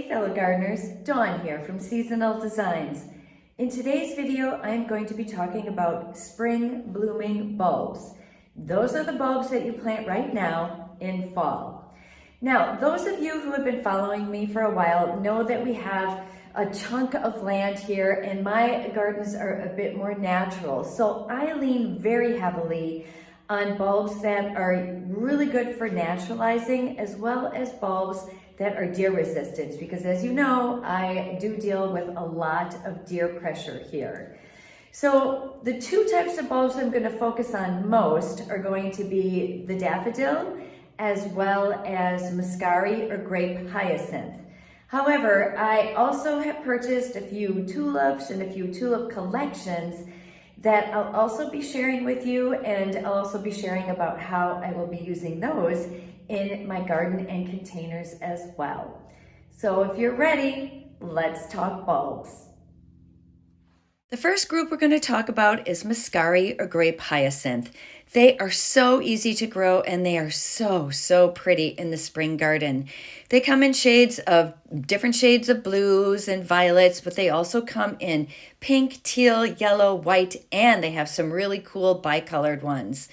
Hey fellow gardeners, Dawn here from Seasonal Designs. In today's video, I'm going to be talking about spring blooming bulbs. Those are the bulbs that you plant right now in fall. Now, those of you who have been following me for a while know that we have a chunk of land here and my gardens are a bit more natural. So I lean very heavily on bulbs that are really good for naturalizing as well as bulbs that are deer resistant, because as you know, I do deal with a lot of deer pressure here. So the two types of bulbs I'm going to focus on most are going to be the daffodil as well as muscari or grape hyacinth. However, I also have purchased a few tulips and a few tulip collections that I'll also be sharing with you, and I'll also be sharing about how I will be using those in my garden and containers as well. So if you're ready, let's talk bulbs. The first group we're going to talk about is muscari or grape hyacinth. They are so easy to grow and they are so pretty in the spring garden. They come in different shades of blues and violets, but they also come in pink, teal, yellow, white, and they have some really cool bicolored ones.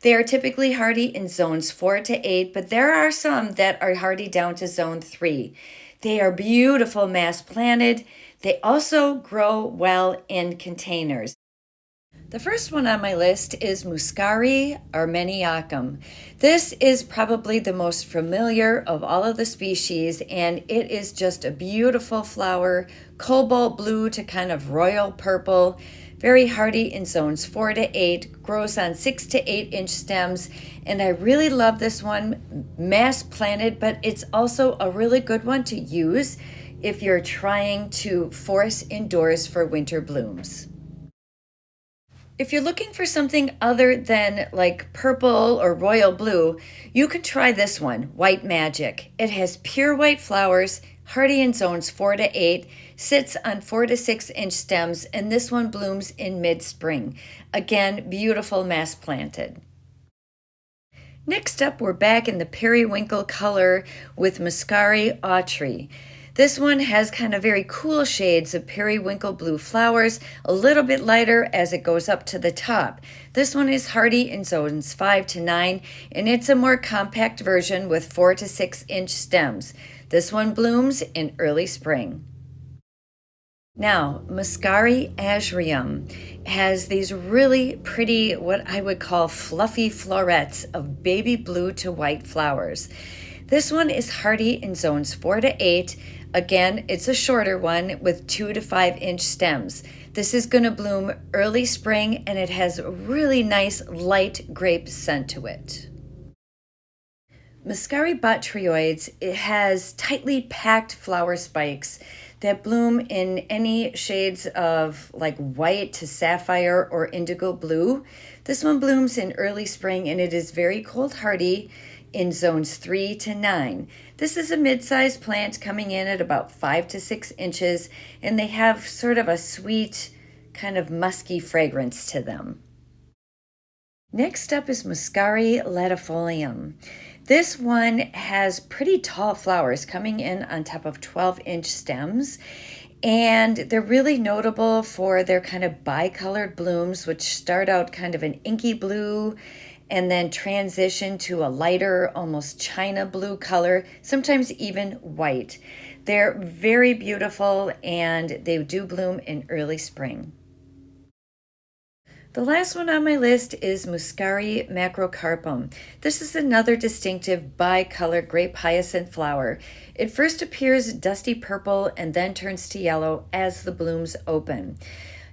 They are typically hardy in zones 4 to 8, but there are some that are hardy down to zone 3. They are beautiful mass planted. They also grow well in containers. The first one on my list is muscari armeniacum. This is probably the most familiar of all of the species, and it is just a beautiful flower, cobalt blue to kind of royal purple, very hardy in zones 4 to 8, grows on 6 to 8 inch stems, and I really love this one, mass planted, but it's also a really good one to use if you're trying to force indoors for winter blooms. If you're looking for something other than like purple or royal blue, you can try this one, White Magic. It has pure white flowers, hardy in zones 4 to 8, sits on 4 to 6 inch stems, and this one blooms in mid-spring. Again, beautiful mass planted. Next up, we're back in the periwinkle color with muscari autry. This one has kind of very cool shades of periwinkle blue flowers, a little bit lighter as it goes up to the top. This one is hardy in zones 5 to 9, and it's a more compact version with 4 to 6 inch stems. This one blooms in early spring. Now, muscari azrium has these really pretty, what I would call fluffy florets of baby blue to white flowers. This one is hardy in zones 4 to 8. Again, it's a shorter one with 2 to 5 inch stems. This is going to bloom early spring and it has a really nice light grape scent to it. Muscari botryoides, it has tightly packed flower spikes that bloom in any shades of like white to sapphire or indigo blue. This one blooms in early spring and it is very cold hardy in zones 3 to 9. This is a mid-sized plant coming in at about 5 to 6 inches, and they have sort of a sweet, kind of musky fragrance to them. Next up is muscari latifolium. This one has pretty tall flowers coming in on top of 12-inch stems, and they're really notable for their kind of bicolored blooms, which start out kind of an inky blue and then transition to a lighter, almost china blue color, sometimes even white. They're very beautiful and they do bloom in early spring. The last one on my list is muscari macrocarpum. This is another distinctive bicolor grape hyacinth flower. It first appears dusty purple and then turns to yellow as the blooms open.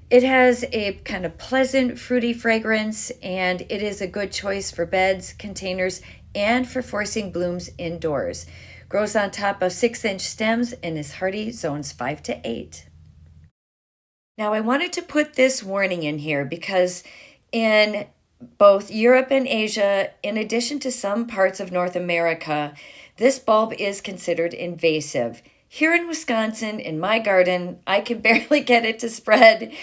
It has a kind of pleasant fruity fragrance, and it is a good choice for beds, containers, and for forcing blooms indoors. Grows on top of 6 inch stems and is hardy zones 5 to 8. Now I wanted to put this warning in here because in both Europe and Asia, in addition to some parts of North America, this bulb is considered invasive. Here in Wisconsin, in my garden, I can barely get it to spread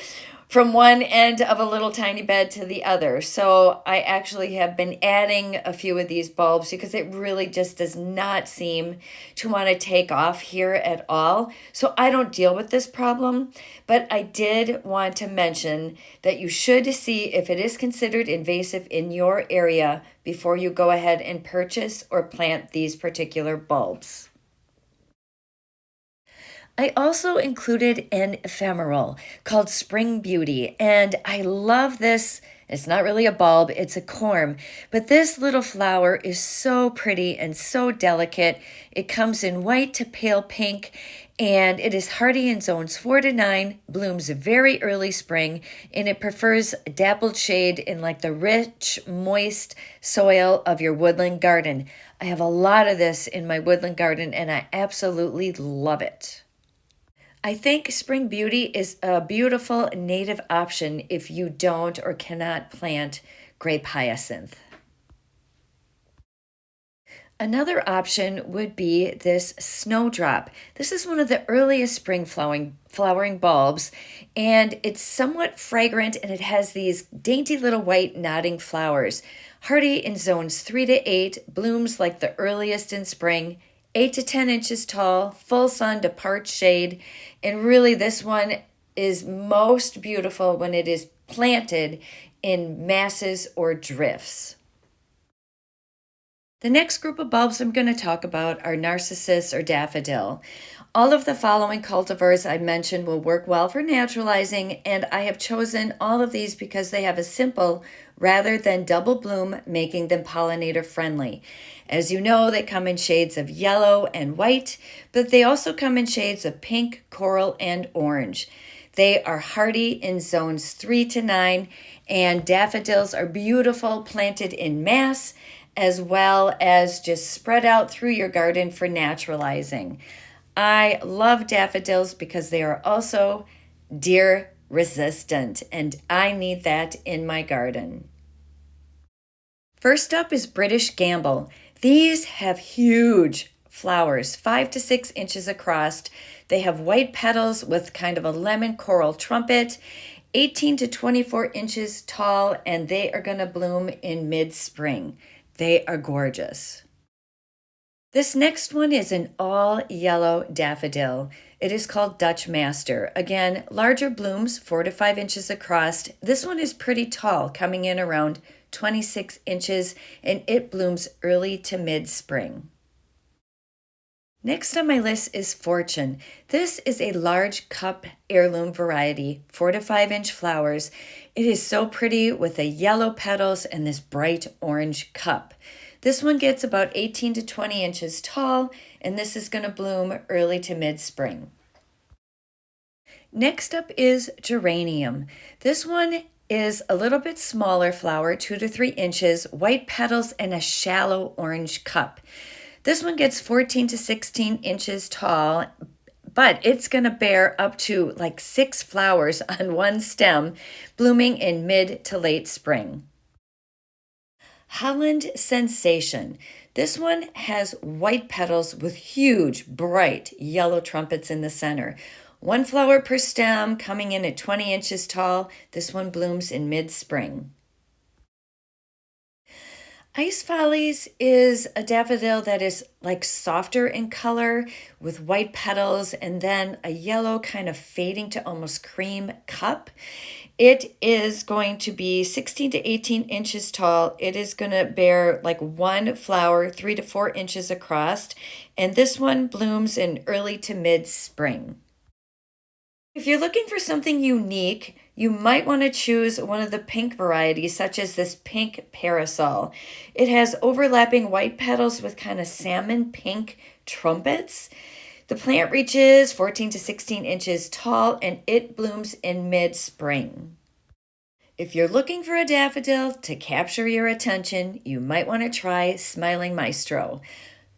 from one end of a little tiny bed to the other. So I actually have been adding a few of these bulbs because it really just does not seem to want to take off here at all. So I don't deal with this problem, but I did want to mention that you should see if it is considered invasive in your area before you go ahead and purchase or plant these particular bulbs. I also included an ephemeral called Spring Beauty, and I love this. It's not really a bulb, it's a corm, but this little flower is so pretty and so delicate. It comes in white to pale pink, and it is hardy in zones 4 to 9, blooms very early spring, and it prefers a dappled shade in like the rich, moist soil of your woodland garden. I have a lot of this in my woodland garden, and I absolutely love it. I think Spring Beauty is a beautiful native option if you don't or cannot plant grape hyacinth. Another option would be this snowdrop. This is one of the earliest spring flowering bulbs, and it's somewhat fragrant, and it has these dainty little white nodding flowers. Hardy in zones 3 to 8, blooms like the earliest in spring, 8 to 10 inches tall, full sun to part shade, and really this one is most beautiful when it is planted in masses or drifts. The next group of bulbs I'm going to talk about are Narcissus or Daffodil. All of the following cultivars I mentioned will work well for naturalizing, and I have chosen all of these because they have a simple rather than double bloom, making them pollinator friendly. As you know, they come in shades of yellow and white, but they also come in shades of pink, coral, and orange. They are hardy in zones 3 to 9, and daffodils are beautiful planted in mass, as well as just spread out through your garden for naturalizing. I love daffodils because they are also deer resistant, and I need that in my garden. First up is British Gamble. These have huge flowers, 5 to 6 inches across. They have white petals with kind of a lemon coral trumpet, 18 to 24 inches tall, and they are going to bloom in mid-spring. They are gorgeous. This next one is an all yellow daffodil. It is called Dutch Master. Again, larger blooms, 4 to 5 inches across. This one is pretty tall, coming in around 26 inches, and it blooms early to mid-spring. Next on my list is Fortune. This is a large cup heirloom variety, 4 to 5 inch flowers. It is so pretty with the yellow petals and this bright orange cup. This one gets about 18 to 20 inches tall, and this is going to bloom early to mid-spring. Next up is Geranium. This one is a little bit smaller flower, 2 to 3 inches, white petals, and a shallow orange cup. This one gets 14 to 16 inches tall, but it's going to bear up to like 6 flowers on one stem, blooming in mid to late spring. Holland Sensation. This one has white petals with huge, bright yellow trumpets in the center. 1 flower per stem, coming in at 20 inches tall. This one blooms in mid-spring. Ice Follies is a daffodil that is like softer in color with white petals and then a yellow kind of fading to almost cream cup. It is going to be 16 to 18 inches tall. It is going to bear like 1 flower, 3 to 4 inches across, and this one blooms in early to mid-spring. If you're looking for something unique, you might want to choose one of the pink varieties, such as this pink parasol. It has overlapping white petals with kind of salmon pink trumpets. The plant reaches 14 to 16 inches tall, and it blooms in mid-spring. If you're looking for a daffodil to capture your attention, you might want to try Smiling Maestro.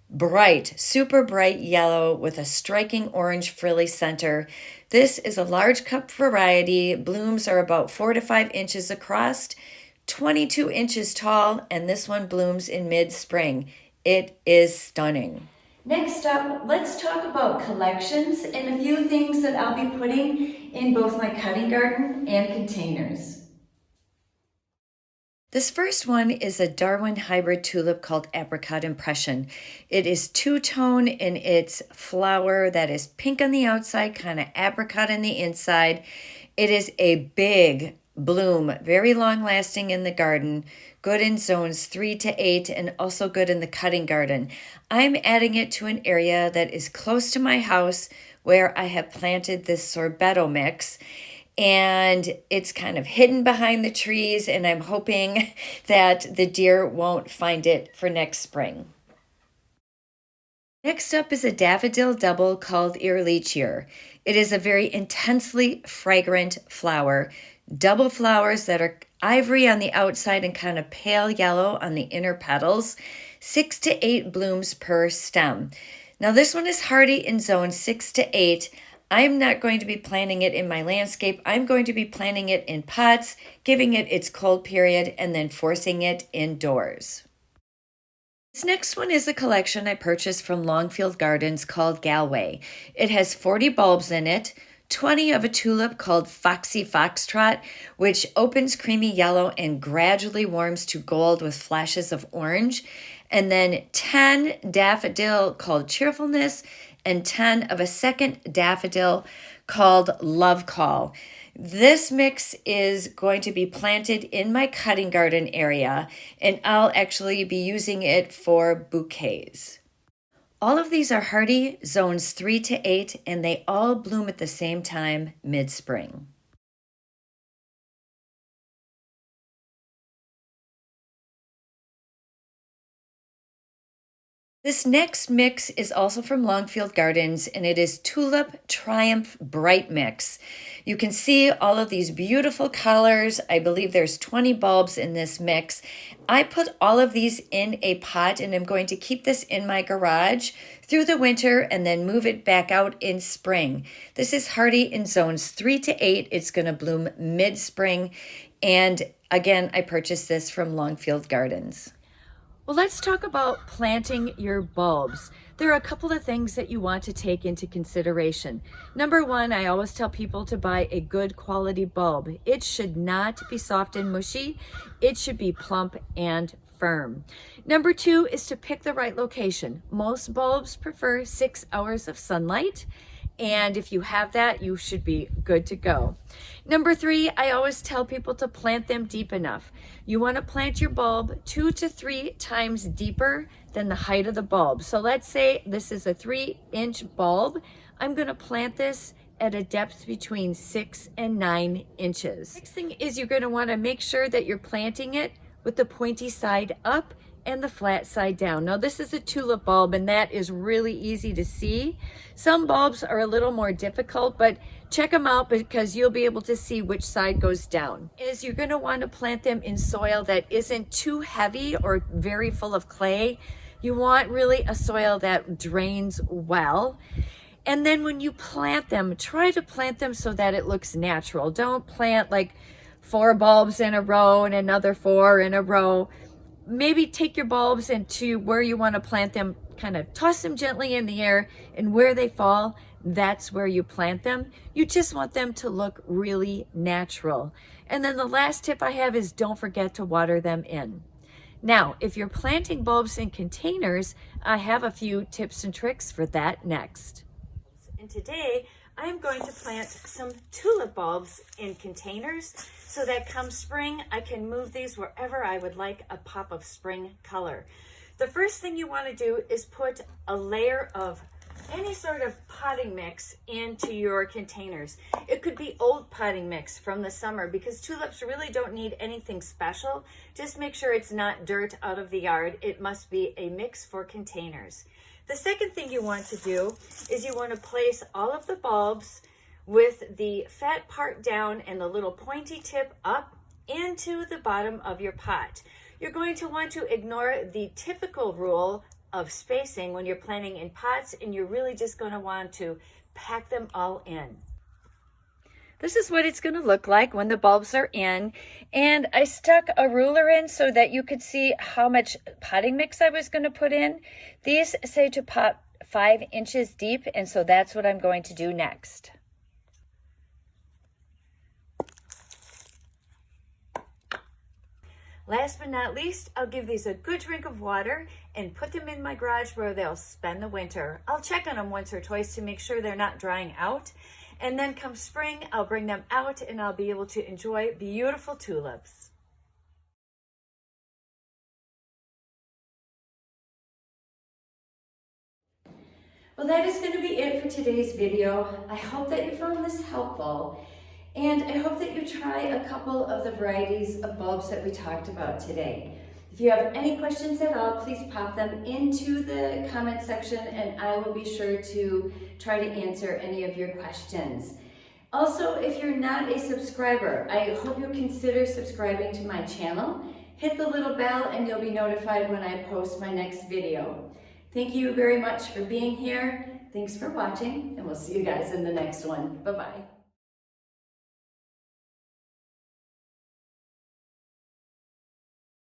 Bright, super bright yellow with a striking orange frilly center. This is a large cup variety. Blooms are about 4 to 5 inches across, 22 inches tall, and this one blooms in mid-spring. It is stunning. Next up, let's talk about collections and a few things that I'll be putting in both my cutting garden and containers. This first one is a Darwin hybrid tulip called Apricot Impression. It is two-tone in its flower that is pink on the outside, kind of apricot on the inside. It is a big bloom, very long-lasting in the garden, good in zones 3 to 8, and also good in the cutting garden. I'm adding it to an area that is close to my house where I have planted this sorbetto mix. And it's kind of hidden behind the trees, and I'm hoping that the deer won't find it for next spring. Next up is a daffodil double called Earlichier. It is a very intensely fragrant flower. Double flowers that are ivory on the outside and kind of pale yellow on the inner petals. 6 to 8 blooms per stem. Now this one is hardy in zone 6 to 8. I'm not going to be planting it in my landscape. I'm going to be planting it in pots, giving it its cold period, and then forcing it indoors. This next one is a collection I purchased from Longfield Gardens called Galway. It has 40 bulbs in it, 20 of a tulip called Foxy Foxtrot, which opens creamy yellow and gradually warms to gold with flashes of orange, and then 10 daffodil called Cheerfulness, and 10 of a second daffodil called Love Call. This mix is going to be planted in my cutting garden area, and I'll actually be using it for bouquets. All of these are hardy, zones 3 to 8, and they all bloom at the same time, mid-spring. This next mix is also from Longfield Gardens, and it is Tulip Triumph Bright Mix. You can see all of these beautiful colors. I believe there's 20 bulbs in this mix. I put all of these in a pot, and I'm going to keep this in my garage through the winter and then move it back out in spring. This is hardy in zones 3 to 8. It's going to bloom mid-spring, and again, I purchased this from Longfield Gardens. Well, let's talk about planting your bulbs. There are a couple of things that you want to take into consideration. Number one, I always tell people to buy a good quality bulb. It should not be soft and mushy. It should be plump and firm. Number two is to pick the right location. Most bulbs prefer 6 hours of sunlight, and if you have that, you should be good to go. Number three, I always tell people to plant them deep enough. You want to plant your bulb 2 to 3 times deeper than the height of the bulb. So let's say this is a 3-inch bulb. I'm going to plant this at a depth between 6 and 9 inches. Next thing is you're going to want to make sure that you're planting it with the pointy side up and the flat side down. Now this is a tulip bulb, and that is really easy to see. Some bulbs are a little more difficult, but check them out because you'll be able to see which side goes down. Is you're going to want to plant them in soil that isn't too heavy or very full of clay. You want really a soil that drains well. And then when you plant them, try to plant them so that it looks natural. Don't plant like 4 bulbs in a row and another 4 in a row. Maybe take your bulbs into where you want to plant them, kind of toss them gently in the air, and where they fall, that's where you plant them. You just want them to look really natural. And then the last tip I have is don't forget to water them in. Now, if you're planting bulbs in containers, I have a few tips and tricks for that next. And today, I'm going to plant some tulip bulbs in containers so that come spring, I can move these wherever I would like a pop of spring color. The first thing you want to do is put a layer of any sort of potting mix into your containers. It could be old potting mix from the summer because tulips really don't need anything special. Just make sure it's not dirt out of the yard. It must be a mix for containers. The second thing you want to do is you want to place all of the bulbs with the fat part down and the little pointy tip up into the bottom of your pot. You're going to want to ignore the typical rule of spacing when you're planting in pots, and you're really just going to want to pack them all in. This is what it's going to look like when the bulbs are in, and I stuck a ruler in so that you could see how much potting mix I was going to put in. These say to pot 5 inches deep, and so that's what I'm going to do next. Last but not least, I'll give these a good drink of water and put them in my garage where they'll spend the winter. I'll check on them once or twice to make sure they're not drying out. And then come spring, I'll bring them out and I'll be able to enjoy beautiful tulips. Well, that is going to be it for today's video. I hope that you found this helpful. And I hope that you try a couple of the varieties of bulbs that we talked about today. If you have any questions at all, please pop them into the comment section and I will be sure to try to answer any of your questions. Also, if you're not a subscriber, I hope you'll consider subscribing to my channel. Hit the little bell and you'll be notified when I post my next video. Thank you very much for being here. Thanks for watching, and we'll see you guys in the next one. Bye-bye.